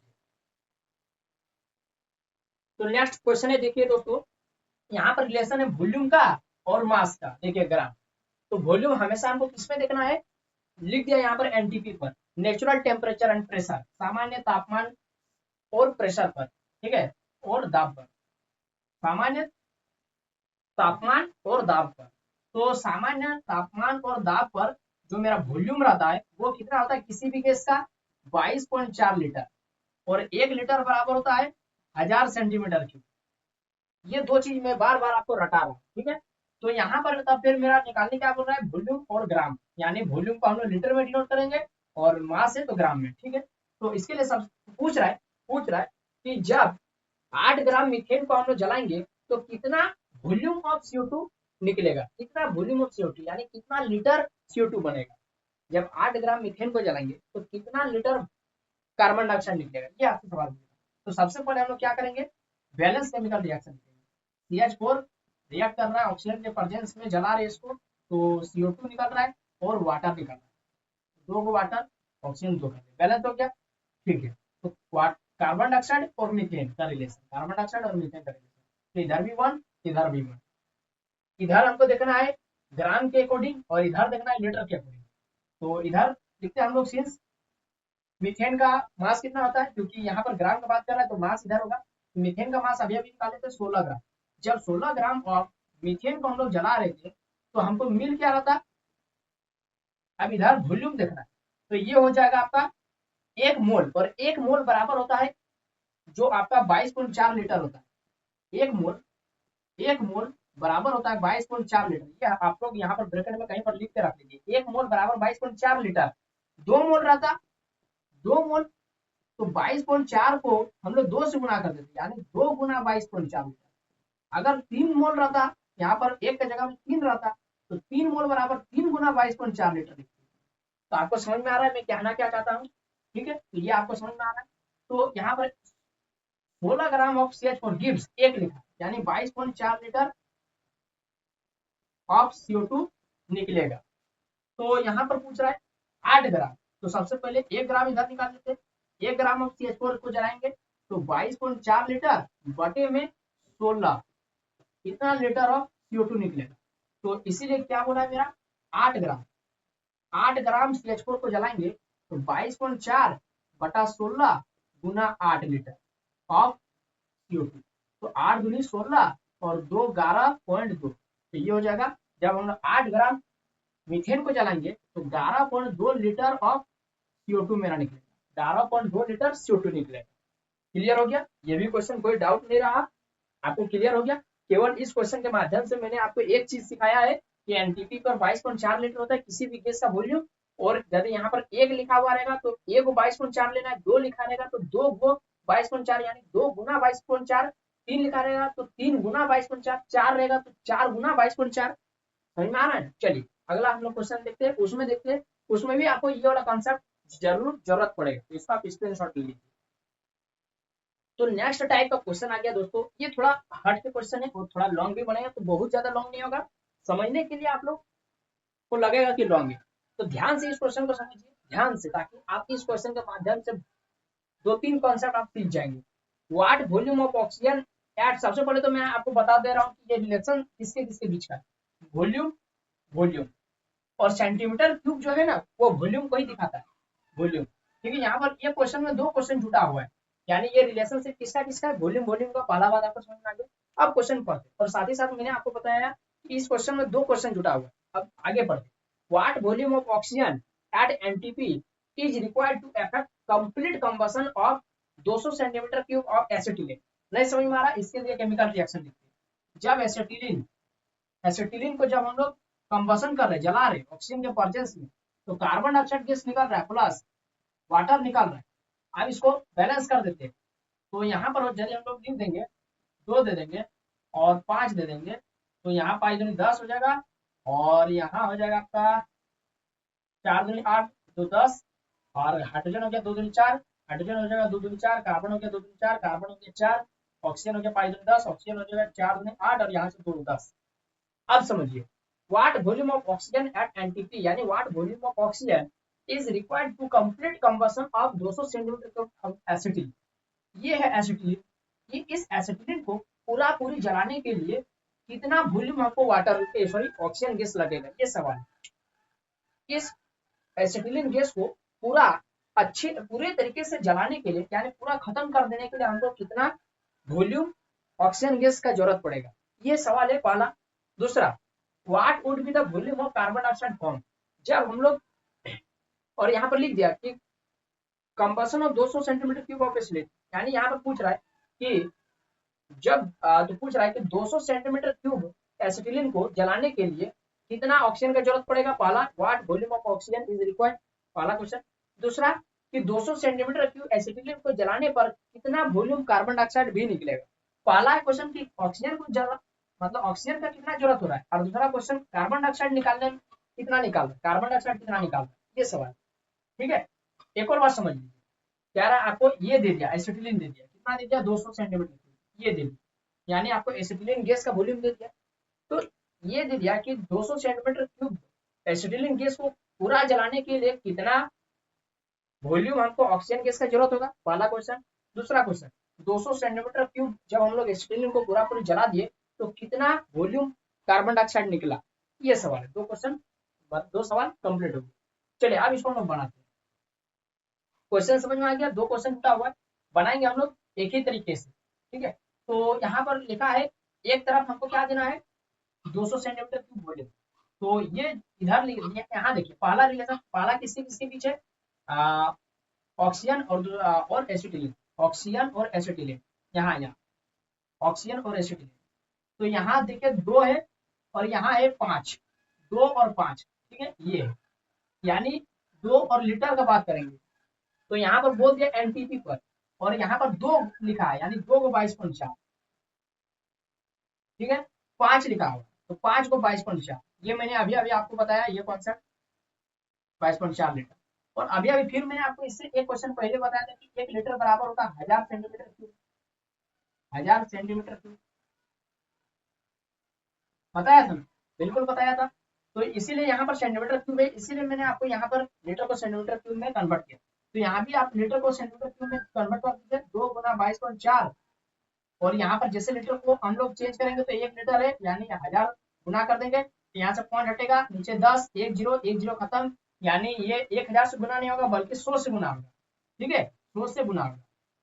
तो नेक्स्ट क्वेश्चन है, देखिए दोस्तों यहाँ पर रिलेशन है वॉल्यूम का और मास का। देखिए ग्राफ, तो वॉल्यूम हमेशा हमको किसमें देखना है, लिख दिया यहाँ पर एनटीपी पर, नेचुरल टेम्परेचर एंड प्रेशर, सामान्य तापमान और प्रेशर पर, ठीक है, और दाब पर, सामान्य तापमान और दाब पर। तो सामान्य तापमान और दाब पर जो मेरा वॉल्यूम रहता है वो कितना होता है किसी भी गैस का 22.4 लीटर, और 1 लीटर बराबर होता है 1000 सेंटीमीटर क्यूब। ये दो चीज मैं बार बार आपको रटा रहा हूँ, ठीक है। तो यहाँ पर तब फिर मेरा निकालने क्या बोल रहा है, वॉल्यूम और ग्राम, यानी वॉल्यूम को हम लोग लीटर में डिनोट करेंगे और मास है तो ग्राम में, ठीक है। तो इसके लिए सब पूछ रहा है कि जब 8 ग्राम मीथेन को हम लोग जलाएंगे तो कितना वॉल्यूम ऑफ CO2 निकलेगा, कितना वॉल्यूम ऑफ CO2 यानी कितना लीटर CO2 बनेगा। जब 8 ग्राम मीथेन को जलाएंगे तो कितना लीटर कार्बन डाइऑक्साइड निकलेगा, ये आपसे सवाल पूछा। तो सबसे पहले हम लोग क्या करेंगे, बैलेंस केमिकल रिएक्शन करेंगे। CH4 रिएक्ट कर रहा है ऑक्सीजन के प्रेजेंस में, जला रहे इसको, तो CO2 निकल रहा है और वाटर निकल रहा है, 2 वाटर ऑक्सीजन 2 बैलेंस हो गया, ठीक है। तो कार्बन डाइऑक्साइड और मीथेन का रिलेशन, कार्बन डाइऑक्साइड और मीथेन का रिलेशन, तो इधर भी 1 इधर भी 1। इधर हमको देखना है ग्राम के अकॉर्डिंग और इधर देखना है लीटर के अकॉर्डिंग। तो इधर लिखते हैं हम लोग, सिंस मीथेन का मास कितना होता है, क्योंकि यहाँ पर ग्राम का बात कर रहा है तो मास इधर होगा। मीथेन का मास अभी अभी निकाले थे 16 ग्राम। जब 16 ग्राम ऑफ मीथेन को हम लोग जला रहे थे तो हमको मिल क्या रहा था, अब इधर वॉल्यूम देखना है, तो ये हो जाएगा आपका 1 मोल, और 1 मोल बराबर होता है जो आपका 22.4 लीटर होता है। 1 मोल बराबर होता है 22.4 लीटर। ये आप लोग यहाँ पर ब्रैकेट में कहीं पर लिख के रख लीजिए, 1 मोल बराबर 22.4 लीटर। 2 मोल रहता, 2 मोल, तो 22.4 को हम लोग 2 से गुना कर देते, यानी 2 गुना 22.4 लीटर। अगर 3 मोल रहता, यहाँ पर 1 की जगह में 3 रहता, तो 3 मोल बराबर 3 गुना 22.4 लीटर लिखते। तो आपको समझ में आ रहा है मैं कहना क्या चाहता हूँ, ठीक है, तो ये आपको समझ में आ रहा है। तो यहाँ पर 16 ग्राम ऑफ CH4 गिव्स 1 लिखा, यानी 22.4 लीटर ऑफ CO2 निकलेगा। तो यहाँ पर पूछ रहा है 8 ग्राम, तो सबसे पहले 1 ग्राम इधर निकाल लेते, 1 ग्राम ऑफ CH4 को जलाएंगे तो 22.4 लीटर बटे में 16, कितना लीटर ऑफ CO2 निकलेगा। तो इसीलिए क्या बोला है मेरा, 8 ग्राम, 8 ग्राम CH4 को जलाएंगे तो 22.4 बटा 16 गुना 8 लीटर ऑफ CO2। तो 8 दूनी 16 और 2 11.2, तो ये हो जाएगा। जब हम 8 ग्राम मीथेन को जलाएंगे तो 11.2 लीटर ऑफ CO2 मेरा निकलेगा, 11.2 लीटर CO2 निकलेगा। क्लियर हो गया, ये भी क्वेश्चन कोई डाउट नहीं रहा, आपको क्लियर हो गया। केवल इस क्वेश्चन के माध्यम से मैंने आपको एक चीज सिखाया है कि एनटीपी पर 22.4 लीटर होता है किसी भी गैस का वॉल्यूम, और यदि यहाँ पर 1 लिखा हुआ रहेगा तो 1 को 22.4 लेना है, 2 लिखा रहेगा तो 2 को 22.4 यानी 2 गुना 22.4, 3 लिखा रहेगा तो 3 गुना 22.4, 4 रहेगा तो 4 गुना 22.4। समझ में आ रहा है। चलिए अगला हम लोग क्वेश्चन देखते हैं, उसमें देखते हैं, उसमें भी आपको ये वाला कॉन्सेप्ट जरूरत पड़ेगा, तो इसका आप स्क्रीनशॉट ले लीजिए। तो नेक्स्ट टाइप का क्वेश्चन आ गया दोस्तों, ये थोड़ा हार्ड के क्वेश्चन है और थोड़ा लॉन्ग भी बनेगा, तो बहुत ज्यादा लॉन्ग नहीं होगा, समझने के लिए आप लोग को लगेगा कि लॉन्ग है। तो ध्यान से इस क्वेश्चन को समझिए, ध्यान से, ताकि आप इस क्वेश्चन के माध्यम से 2-3 कॉन्सेप्ट आप सीख जाएंगे। What volume of oxygen at, सबसे पहले तो मैं आपको बता दे रहा हूँ कि ये रिलेशन किसके किसके बीच का है, वॉल्यूम, वॉल्यूम और सेंटीमीटर क्यूब जो है ना वो वॉल्यूम को ही दिखाता है, वॉल्यूम। क्योंकि यहाँ पर ये क्वेश्चन में 2 क्वेश्चन जुटा हुआ है, यानी ये रिलेशनशिप किसका किसका है, वॉल्यूम, वॉल्यूम का पहला बात आपको समझ में आ गया। अब क्वेश्चन पढ़ते, और साथ ही साथ मैंने आपको बताया कि इस क्वेश्चन में 2 क्वेश्चन जुटा हुआ है। अब आगे बढ़ते, what volume of oxygen at NTP is required to effect complete combustion of 200 centimetre cube of acetylene. नहीं समझ में आ रहा, इसके लिए केमिकल रिएक्शन लिखते हैं। जब एसिटिलीन को जब हम लोग कंबशन कर रहे, जला रहे ऑक्सीजन के प्रेजेंस में, तो कार्बन डाइऑक्साइड गैस निकल रहा है प्लस वाटर निकल रहा है। अब इसको बैलेंस कर देते हैं, तो यहाँ पर यदि हम लोग लिख देंगे 2 दे देंगे और 5 दे देंगे, तो यहाँ 5 दूनी 10 हो जाएगा, और यहाँ हो जाएगा आपका 4 दूनी 8, 2 10, और हाइड्रोजन हो गया 2 दूनी 4, हाइड्रोजन हो जाएगा 2 दूनी 4, कार्बन हो गया 2 दूनी 4, कार्बन हो गया 4, ऑक्सीजन हो गया 5 दूनी 10, ऑक्सीजन हो जाएगा 4 दूनी 8, और यहाँ से 2 10। अब समझिए, what volume of oxygen at NTP, यानी what volume of oxygen is required to complete combustion of 200 centimetre of acetylene. ये है एसिटिलीन, कि इस एसिटिलीन को पूरी जलाने के लिए कितना वॉल्यूम आपको वाटर सॉरी ऑक्सीजन गैस लगेगा, ये सवाल है। इस एसिटिलीन गैस को पूरे तरीके से जलाने के लिए यानी पूरा खत्म कर देने के लिए हमको कितना वॉल्यूम ऑक्सीजन गैस का जरूरत पड़ेगा, ये सवाल है पहला। दूसरा, what would be the volume of carbon dioxide form, जब हम लोग और यहाँ पर लिख दिया कि combustion of 200 centimetre cube of acetylene, यानी यहाँ पर पूछ रहा है कि जब तो पूछ रहा है कि 200 सेंटीमीटर क्यूब एसिटिलीन को जलाने के लिए कितना ऑक्सीजन का जरूरत पड़ेगा, पहला what volume of oxygen is required, पहला क्वेश्चन। दूसरा कि 200 सेंटीमीटर क्यूब एसिटिलीन को जलाने पर कितना वॉल्यूम कार्बन डाइऑक्साइड भी निकलेगा। पहला क्वेश्चन की ऑक्सीजन को जला मतलब ऑक्सीजन का कितना जरूरत हो रहा है, और दूसरा क्वेश्चन कार्बन डाइऑक्साइड निकालने में कितना निकाल रहा है, कार्बन डाइऑक्साइड कितना निकाल रहा है, ये सवाल। ठीक है, एक और बात समझ लीजिए, कह रहा है आपको ये दे दिया एसिटिलीन दे दिया, कितना दे दिया 200 सेंटीमीटर क्यूब, ये दे दिया यानी आपको एसिटिलीन गैस का वॉल्यूम दे दिया। तो ये दे दिया कि 200 सेंटीमीटर क्यूब एसिटिलीन गैस को पूरा जलाने के लिए कितना वॉल्यूम हमको ऑक्सीजन गैस का जरूरत होगा, पहला क्वेश्चन। दूसरा क्वेश्चन 200 सेंटीमीटर क्यूब जब हम लोग एसिटिलीन को पूरा जला दिए तो कितना वॉल्यूम कार्बन डाइऑक्साइड निकला, ये सवाल है। दो सवाल कंप्लीट हो गए। चलिए अब इसको हम लोग बनाते हैं। क्वेश्चन समझ में आ गया, दो क्वेश्चन उठा हुआ है, बनाएंगे हम लोग एक ही तरीके से। ठीक है, तो यहाँ पर लिखा है एक तरफ हमको क्या देना है 200 सेंटीमीटर क्यूब वॉल्यूम, तो ये इधर यहाँ देखिए पहला रिलेशन, पहला किसके बीच है ऑक्सीजन और एसिटिलीन, ऑक्सीजन और एसिटिलीन, यहाँ ऑक्सीजन और एसिटिलीन। तो यहाँ देखिए 2 है और यहाँ है 5, 2 और 5, ठीक है ये है। यानी 2 और लीटर का बात करेंगे तो यहाँ पर बोल दिया एनटीपी पर, और यहाँ पर 2 लिखा है यानी 2 को 22.4, ठीक है 5 लिखा हुआ तो 5 को 22.4, ये मैंने अभी अभी आपको बताया ये कॉन्सेप्ट 22.4 लीटर। और अभी अभी फिर मैंने आपको इससे एक क्वेश्चन पहले बताया था कि 1 लीटर बराबर होता है 1000 सेंटीमीटर क्यूब, 1000 सेंटीमीटर क्यूब बताया था, बिल्कुल बताया था। तो इसीलिए यहाँ पर सेंटीमीटर क्यूब है, इसीलिए मैंने आपको यहाँ पर लीटर को सेंटीमीटर क्यूब में कन्वर्ट किया। तो यहाँ भी आप लीटर को सेंटीमीटर क्यूब में कन्वर्ट कर दीजिए, 2 गुना 22.4, और यहाँ पर जैसे लीटर को हम लोग चेंज करेंगे तो 1 लीटर है यानी 1000 गुना कर देंगे, यहाँ से पॉइंट हटेगा नीचे 10, 1 0 1 0 खत्म, यानी ये 1000 से गुना नहीं होगा बल्कि 100 से गुना होगा, ठीक है 100 से गुना होगा।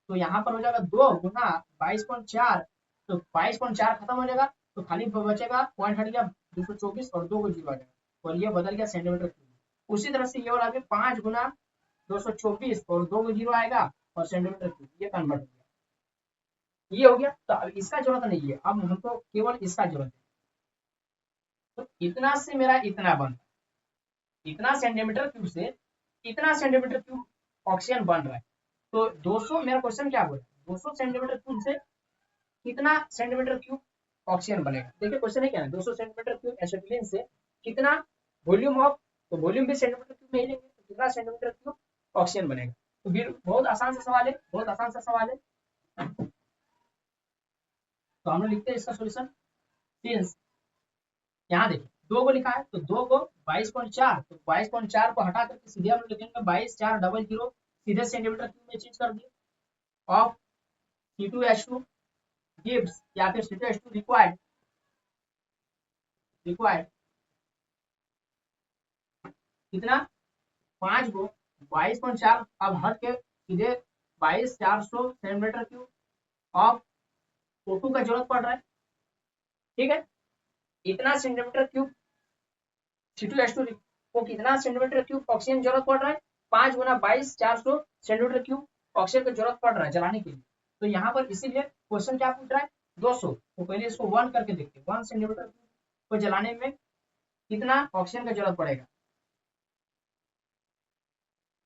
तो यहाँ पर हो जाएगा 2 गुना 22.4, तो 22.4 खत्म हो जाएगा, तो खाली बचेगा पॉइंट हट गया 224 और 2 को 0 आ जाएगा, और ये बदल गया सेंटीमीटर क्यूब। उसी तरह से ये वाला भी 5 गुना 224 और 2 को 0 आएगा और सेंटीमीटर क्यूब, ये कन्वर्ट हो गया, ये हो गया। तो अब इसका जरूरत नहीं है, अब हमको केवल इसका जरूरत है। तो इतना से मेरा इतना बन, इतना सेंटीमीटर क्यूब से इतना सेंटीमीटर क्यूब ऑक्सीजन बन रहा है। तो 200 मेरा क्वेश्चन क्या बोला 200 सेंटीमीटर क्यूब से कितना सेंटीमीटर क्यूब ऑक्सीजन बनेगा। देखिए क्वेश्चन है क्या है 200 सेंटीमीटर क्यूब एसिटिलीन से कितना वॉल्यूम ऑफ, तो वॉल्यूम भी सेंटीमीटर क्यूब में ही लेंगे, तो कितना सेंटीमीटर क्यूब ऑक्सीजन बनेगा। तो फिर बहुत आसान सा सवाल है, बहुत आसान सा सवाल है। तो हम लोग लिखते हैं इसका सॉल्यूशन, सिंस यहाँ देखिए 2 को लिखा है तो 2 को 22.4, तो 22.4 को हटा करके सीधे हम लोग लिखेंगे 22,400, सीधे सेंटीमीटर क्यूब में चेंज कर दिए, ऑफ C2H2 गिव्स या फिर C2H2 रिक्वायर्ड कितना 5 को 22.4, अब हट के सीधे 22,400 सेंटीमीटर क्यूब ऑफ O2 का जरूरत पड़ रहा है, ठीक है। इतना सेंटीमीटर क्यूब C2H2 को कितना सेंटीमीटर क्यूब ऑक्सीजन जरूरत पड़ रहा है, 5 गुना 22,400 सेंटीमीटर क्यूब ऑक्सीजन की जरूरत पड़ रहा है जलाने के लिए। तो यहाँ पर इसीलिए क्वेश्चन क्या पूछ रहा है 200, तो पहले इसको 1 करके देखते हैं, 1 सेंटीमीटर क्यूब को जलाने में कितना ऑक्सीजन का जरूरत पड़ेगा,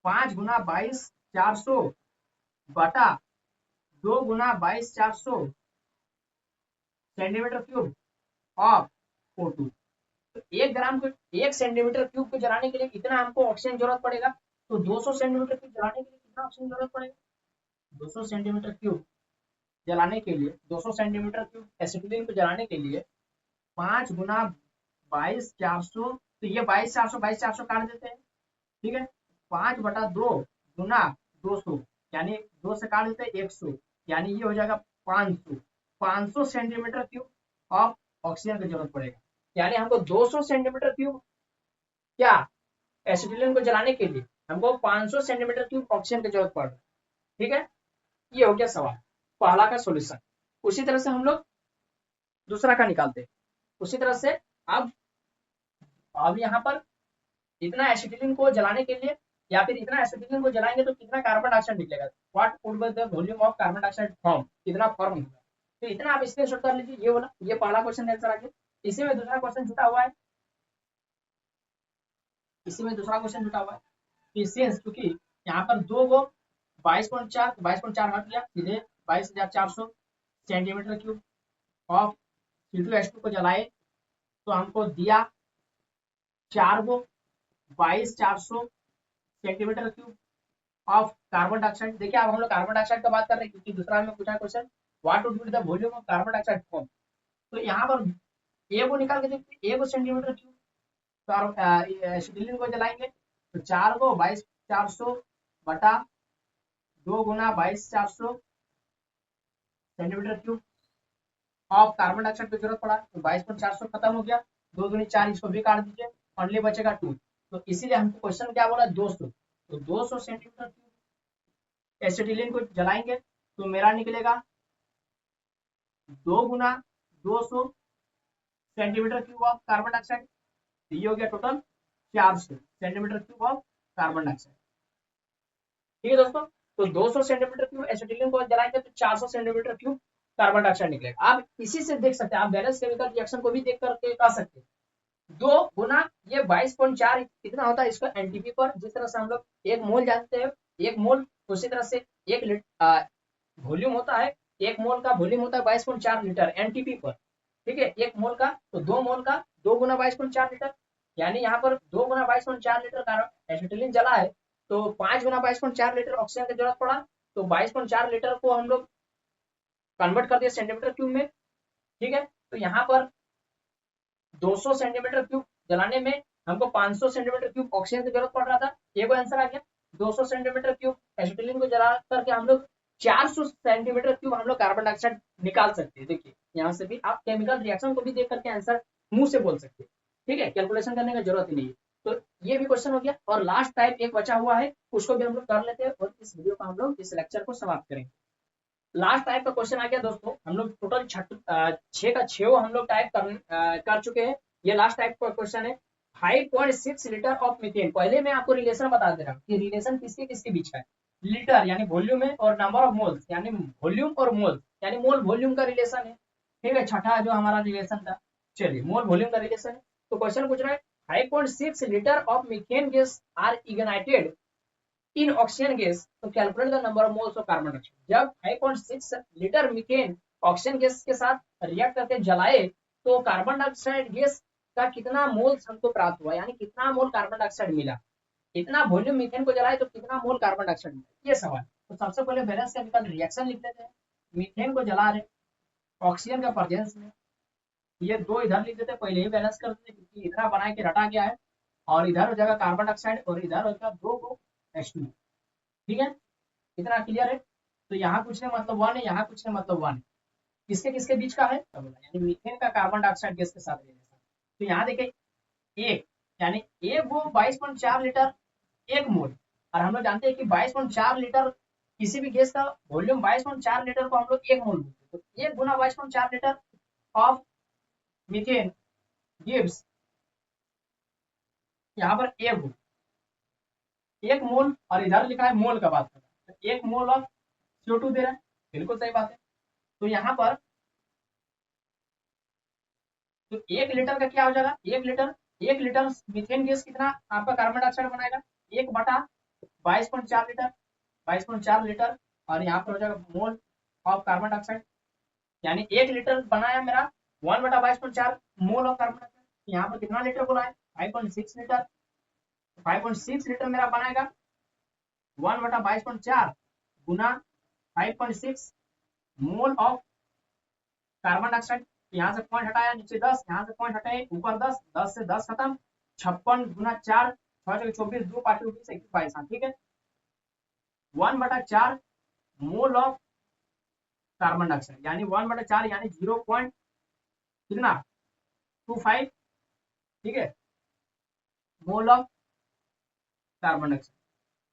5 गुना 22,400 बटा 2 गुना 22,400 सेंटीमीटर क्यूब ऑफ O2। तो 1 ग्राम को 1 सेंटीमीटर क्यूब को जलाने के लिए इतना हमको ऑक्सीजन जरूरत पड़ेगा। तो 200 सेंटीमीटर क्यूब जलाने के लिए कितना ऑक्सीजन जरूरत पड़ेगा, 200 सेंटीमीटर क्यूब जलाने के लिए 200 सेंटीमीटर क्यूब एसिटिलीन को जलाने के लिए 5 गुना 22,400, तो ये 22,400 काट देते हैं, ठीक है 5 बटा 2 गुना 200 यानी 2 से काट देते हैं 100, यानी ये हो जाएगा 500 सेंटीमीटर क्यूब ऑफ ऑक्सीजन की जरूरत पड़ेगा। यानी हमको 200 सेंटीमीटर क्यूब क्या एसिटिलीन को जलाने के लिए हमको 500 सेंटीमीटर क्यूब ऑक्सीजन की जरूरत पड़ रही है। ठीक है, ये हो गया सवाल पहला का सॉल्यूशन। उसी तरह से हम लोग दूसरा का निकालते हैं। उसी तरह से अब यहाँ पर इतना एसिटिलीन को जलाने के लिए या फिर इतना एसिटिलीन को जलाएंगे तो कितना कार्बन डाइऑक्साइड निकलेगा, what would be the volume of carbon dioxide form, कितना फॉर्म होगा। तो इतना आप स्क्रीनशॉट कर लीजिए, ये वाला ये पहला क्वेश्चन आंसर आ गया। इसी में दूसरा क्वेश्चन जुटा हुआ है, इसी में दूसरा क्वेश्चन जुटा हुआ है कि सिंस क्योंकि यहाँ पर दो गो 22.4 हट गया, सीधे 22,400 सेंटीमीटर क्यूब ऑफ C2H2 को जलाए तो हमको दिया 4 गो 22,400 centimetre cube of carbon dioxide. देखिए अब हम लोग कार्बन डाइऑक्साइड का बात कर रहे हैं क्योंकि दूसरा में पूछा question what would be the volume of carbon dioxide form. तो यहाँ पर ए को निकाल के देखते हैं, 1 सेंटीमीटर क्यूब एसिटिलीन को जलाएंगे तो 4 को 22,400 बटा 2 गुना 22,400 centimetre cube of carbon dioxide की जरूरत पड़ा तो 22,400 खत्म हो गया, 2 दूनी 4, इसको भी काट दीजिए, ओनली बचेगा 2। तो इसीलिए हमको क्वेश्चन क्या बोला 200, तो 200 सेंटीमीटर क्यूब एसिटिलीन को जलाएंगे तो मेरा निकलेगा 2 गुना 200 centimetre cube of carbon dioxide. ये हो गया total 400 centimetre cube of carbon dioxide. ठीक है दोस्तों, तो 200 सेंटीमीटर क्यूब एसिटिलीन को जलाएंगे तो 400 सेंटीमीटर क्यूब कार्बन डाइऑक्साइड निकलेगा। आप इसी से देख सकते हैं, आप बैलेंस केमिकल रिएक्शन को भी देख करके कर सकते हैं। 2 गुना ये 22.4 कितना होता है इसका एनटीपी पर, जिस तरह से हम लोग 1 मोल जानते हैं 1 मोल, उसी तरह से 1 वॉल्यूम होता है, 1 मोल का वॉल्यूम होता है 22.4 लीटर एनटीपी पर। ठीक है, 1 मोल का तो 2 मोल का 2 गुना 22.4 लीटर, यानी यहाँ पर 2 गुना 22.4 लीटर एसिटिलीन जला है तो 5 गुना 22.4 लीटर ऑक्सीजन की जरूरत पड़ा, तो 22.4 लीटर को हम लोग कन्वर्ट कर दिया सेंटीमीटर क्यूब में। ठीक है, तो यहाँ पर 200 सेंटीमीटर क्यूब जलाने में हमको 500 सेंटीमीटर क्यूब ऑक्सीजन की जरूरत पड़ रहा था, ये को आंसर आ गया। 200 सेंटीमीटर क्यूब एसिटिलीन को जला करके हम लोग 400 सेंटीमीटर क्यूब हम लोग कार्बन डाइऑक्साइड निकाल सकते हैं। देखिए यहाँ से भी आप केमिकल रिएक्शन को भी देख करके आंसर मुंह से बोल सकते हैं। ठीक है, कैलकुलेशन करने की जरूरत ही नहीं है। तो ये भी क्वेश्चन हो गया, और लास्ट टाइप एक बचा हुआ है उसको भी हम लोग कर लेते हैं और इस वीडियो का हम लोग इस लेक्चर को समाप्त करेंगे। लास्ट टाइप का क्वेश्चन आ गया दोस्तों, हम लोग टोटल 6 का 6 हम लोग टाइप कर चुके हैं। ये लास्ट टाइप का क्वेश्चन है 5.6 लीटर ऑफ मीथेन। पहले मैं आपको रिलेशन बता दे रहा हूँ कि रिलेशन किसके किसके बीच का है। लीटर यानी वॉल्यूम है, और नंबर ऑफ मोल्स यानी वॉल्यूम और मोल यानी मोल वॉल्यूम का रिलेशन है। ठीक है, छठा जो हमारा रिलेशन था, चलिए मोल वॉल्यूम का रिलेशन है। तो क्वेश्चन पूछ रहा है 5.6 litre of methane gas are ignited in oxygen gas, तो calculate the number of moles of carbon dioxide. जब 5.6 लीटर मीथेन ऑक्सीजन गैस के साथ रिएक्ट करके जलाए तो कार्बन डाइऑक्साइड गैस का कितना मोल्स हमको प्राप्त हुआ, यानी कितना मोल कार्बन डाइऑक्साइड मिला। इतना वॉल्यूम मीथेन को जलाए तो कितना मोल कार्बन डाइऑक्साइड मिला, ये सवाल। तो सबसे पहले बैलेंस केमिकल रिएक्शन लिख लेते हैं। मीथेन को जला रहे ऑक्सीजन का प्रेजेंस में, ये 2 इधर लिख देते, पहले ही बैलेंस कर देते क्योंकि इधर बना के रटा गया है, और इधर हो जाएगा कार्बन डाइऑक्साइड और इधर हो जाएगा 2 को H2। ठीक है, इतना क्लियर है। तो यहाँ कुछ ने मतलब 1 है, यहाँ कुछ ने मतलब 1 है, किसके किसके बीच का है यानी मीथेन का कार्बन डाइऑक्साइड गैस के साथ रिलेशन। तो यहाँ देखिए एक यानी एक वो 22.4 लीटर 1 मोल, और हम लोग जानते हैं कि 22.4 लीटर किसी भी गैस का वॉल्यूम 22.4 लीटर को हम लोग 1 मोल बोलते हैं। तो 1 गुना 22.4 लीटर ऑफ मीथेन गिव्स यहाँ पर 1 मोल, और इधर लिखा है मोल का बात कर रहा है, तो 1 मोल ऑफ CO2 दे रहा है, बिल्कुल सही बात है। तो यहाँ पर तो 1 लीटर का क्या हो जाएगा, 1 लीटर मीथेन गैस कितना आपका कार्बन डाइऑक्साइड बनाएगा 1 बटा 22.4 लीटर, 22.4 लीटर, और यहाँ पर हो जाएगा मोल ऑफ कार्बन डाइऑक्साइड, यानी 1 लीटर बनाया मेरा 1 बटा 22.4 मोल ऑफ कार्बन डाइऑक्साइड। यहाँ पर कितना लीटर बोला है 5.6 लीटर, 5.6 लीटर मेरा बनाएगा 1 बटा 22.4 गुना 5.6 मोल ऑफ कार्बन डाइऑक्साइड। यहाँ से पॉइंट हटाया, नीचे 10, यहाँ से पॉइंट हटाए ऊपर 10, 10 से 10 खत्म, 56 गुना 4 24 2 5 21 22। ठीक है, 1 बटा 4 मोल ऑफ कार्बन डाइऑक्साइड, यानी 1/4 यानी 0 पॉइंट कितना 25, ठीक है, मोल ऑफ कार्बन डाइऑक्साइड।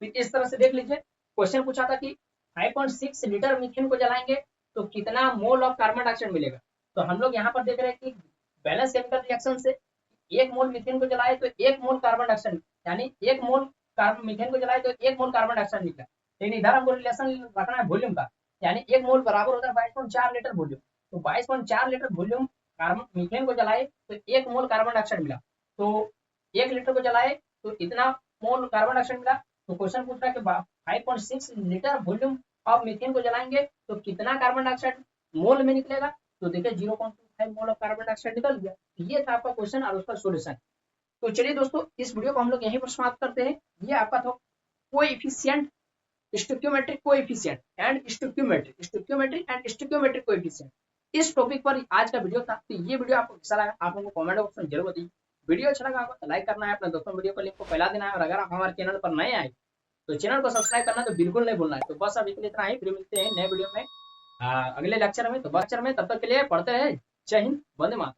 फिर इस तरह से देख लीजिए, क्वेश्चन पूछा था कि 5.6 लीटर मीथेन को जलाएंगे तो कितना मोल ऑफ कार्बन डाइऑक्साइड मिलेगा। तो हम लोग यहाँ पर देख रहे हैं कि बैलेंस केमिकल रिएक्शन से 1 मोल मीथेन को जलाए तो 1 मोल कार्बन डाइऑक्साइड, यानी 1 मोल कार्बन मीथेन को जलाए तो 1 मोल कार्बन डाइऑक्साइड निकला। लेकिन इधर हमको रिलेशन रखना है वॉल्यूम का, यानी 1 मोल बराबर होता है 22.4 लीटर वॉल्यूम। तो 22.4 लीटर वॉल्यूम कार्बन मीथेन को जलाए तो 1 मोल कार्बन डाइऑक्साइड मिला। तो 1 लीटर को जलाए तो इतना मोल कार्बन डाइऑक्साइड मिला। तो क्वेश्चन पूछ रहा है कि 5.6 लीटर वॉल्यूम ऑफ मीथेन को जलाएंगे तो कितना कार्बन डाइऑक्साइड मोल में निकलेगा। तो देखिए 0.25 मोल ऑफ कार्बन डाइऑक्साइड निकल गया। ये था आपका क्वेश्चन और उसका सॉल्यूशन। तो चलिए दोस्तों, इस वीडियो को हम लोग यहीं पर समाप्त करते हैं। ये आपका था coefficient, stoichiometric coefficient and stoichiometric coefficient. इस टॉपिक पर आज का वीडियो था। तो ये वीडियो आपको कैसा लगा आप लोगों को कमेंट बॉक्स में जरूर बताइए। वीडियो अच्छा लगा आपको लाइक करना है, अपने दोस्तों वीडियो को लिंक को फैला देना है, और अगर आप हमारे चैनल पर नए आए तो चैनल को सब्सक्राइब करना तो बिल्कुल नहीं भूलना है। तो बस अभी के लिए इतना ही, फिर मिलते हैं नए वीडियो में अगले लेक्चर में। तो लेक्चर में तब तक के लिए पढ़ते रहे। जय हिंद, वंदे मातरम।